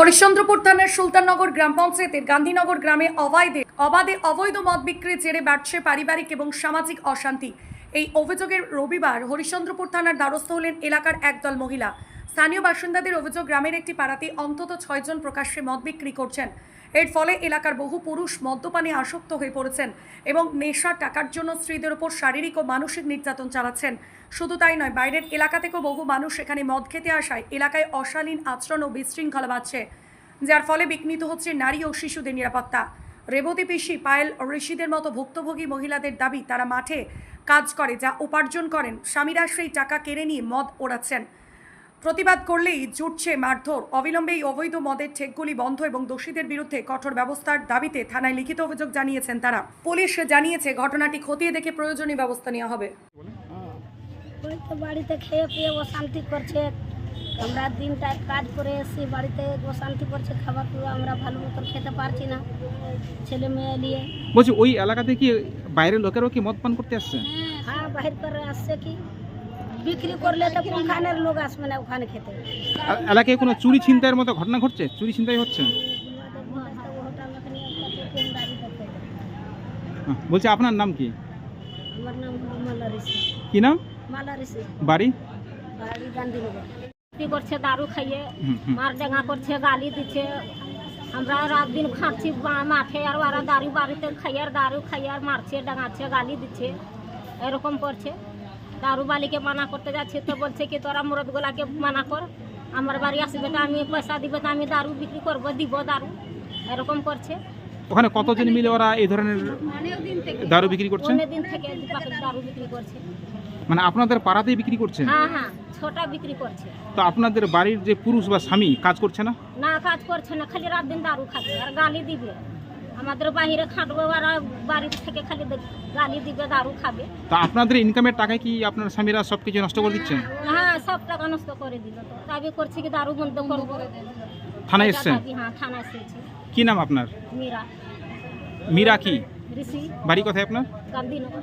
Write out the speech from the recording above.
হরিশ্চন্দ্রপুর থানার সুলতাননগর গ্রাম পঞ্চায়েতের গান্ধীনগর গ্রামে অবাধে অবৈধ মদ বিক্রির জেরে বাড়ছে পারিবারিক এবং সামাজিক অশান্তি। এই অভিযোগের রবিবার হরিশ্চন্দ্রপুর থানার দ্বারস্থ হলেন এলাকার একদল মহিলা। স্থানীয় বাসিন্দাদের অভিযোগ, গ্রামের একটি পাড়াতে অন্তত 6 জন প্রকাশ্যে মদ বিক্রি করছেন। এর ফলে এলাকার বহু পুরুষ মদ্যপানে আসক্ত হয়ে পড়েছেন এবং নেশার টাকার জন্য স্ত্রীদের উপর শারীরিক ও মানসিক নির্যাতন চালাচ্ছেন। শুধু তাই নয়, বাইরের এলাকা থেকেও বহু মানুষ এখানে মদ খেতে আসায় এলাকায় অশালীন আচরণ ও বিশৃঙ্খলা বাড়ছে, যার ফলে বিঘ্নিত হচ্ছে নারী ও শিশুদের নিরাপত্তা। রেবতী পিসি, পায়েল, ঋষিদের মতো ভুক্তভোগী মহিলাদের দাবি, তারা মাঠে কাজ করে যা উপার্জন করেন, স্বামীরা সেই টাকা কেড়ে নিয়ে মদ ওড়াচ্ছেন। প্রতিবাদ করলেই জুটছে মারধর। অবিলম্বে এই অবৈধ মদের ঠেকগুলি বন্ধ এবং দোষীদের বিরুদ্ধে কঠোর ব্যবস্থার দাবিতে থানায় লিখিত অভিযোগ জানিয়েছেন তারা। পুলিশ জানিয়েছে ঘটনাটি খতিয়ে দেখে প্রয়োজনীয় ব্যবস্থা নেওয়া হবে। ওই তো বাড়িতে খেয়ে পেয়ে অশান্তি করছে। আমরা দিনটা কাজ করে এসেছি, বাড়িতে অশান্তি করছে, খাবার পুরো আমরা ভালো মতো খেতে পারছি না ছেলে মেয়ে নিয়ে। বলছি, ওই এলাকাতে কি বাইরের লোকেরাও কি মদ পান করতে আসছে? হ্যাঁ, বাহির করে আসছে, কি বিক্রি করলে তো কোনখানের লোক আসবে না ওখানে খেতে। এলাকায় কোনো চুরি ছিনতাইয়ের মতো ঘটনা ঘটছে? চুরি ছিনতাই হচ্ছে? বলছি, আপনার নাম কি? আমার নাম মালা ঋষি। কি নাম? মালা ঋষি। বাড়ি? বাড়ি গান্ধীনগর। কি করছে, দারু খাইয়ে মার ডাঙা করছে, গালি দিচ্ছে। আমরা রাত দিন খাচ্ছি মাঠে, আর ওরা দারু বাড়িতে খাইয়ে আর দারু খাইয়ে আর মারছে, ডাঙাচ্ছে, গালি দিচ্ছে, এরকম করছে। দারু বালিকে মানা করতে যাচ্ছে তো বলছে কি তোরা মুরদগুলাকে মানা কর, আমার বাড়ি আসবে তো আমি পয়সা দিবে তো আমি দারু বিক্রি করবো, দিব দারু, এরকম করছে। ওখানে কতজন মিলে ওরা এই ধরনের দারু বিক্রি করছে? অনেক দিন থেকে দারু বিক্রি করছে। মানে আপনাদের পাড়াতেই বিক্রি করছে? হ্যাঁ হ্যাঁ, ছোটা বিক্রি করছে। তো আপনাদের বাড়ির যে পুরুষ বা স্বামী কাজ করছে না? না, কাজ করছে না, খালি রাত দিন দারু খাবে আর গালি দিবে। আমাদের বাইরে খাটবে, ওরা বাড়ি থেকে খালি গালি দিবে, দারু খাবে। তা আপনাদের ইনকামের টাকায় কি আপনার স্বামীরা সব কিছু নষ্ট করে দিচ্ছে? হ্যাঁ, সব টাকা নষ্ট করে দিল। তো দাবি করছে কি দারু বন্ধ করবো। থানায় এসছেন? হ্যাঁ, থানায় এসেছি। কি নাম আপনার? মীরা। মীরা কি? ঋষি। বাড়ি কোথায় আপনার? গান্ধীনগর।